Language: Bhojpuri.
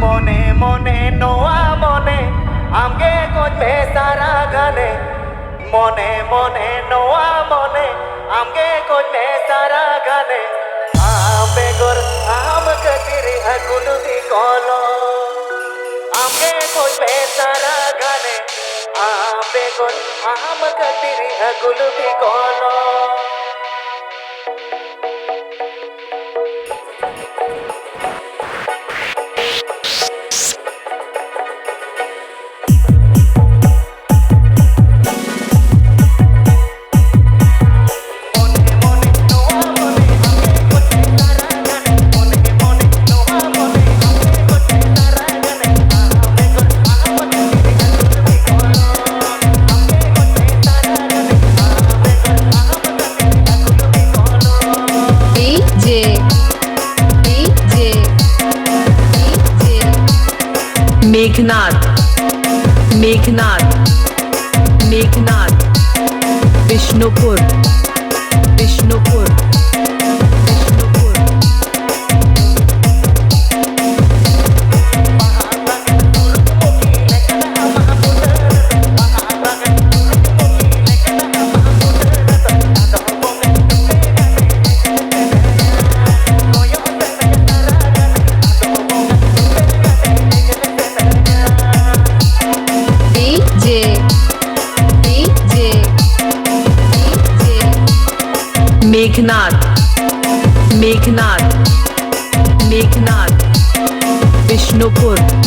मोने मोने नोआ मोने आमगे कुछ बेसारा गाने मोने मोने नोआ मोने आमगे कुछ बेसारा गाने आम बेगोर आम कतिरी अकुल भी कोलो आमगे कुछ बेसारा गाने आम बेगोर आम कतिरी अकुल भी कोलो मेघनाथ मेघनाथ मेघनाथ विष्णुपुर विष्णुपुर विष्णुपुर मेघनाथ मेघनाथ मेघनाथ विष्णुपुर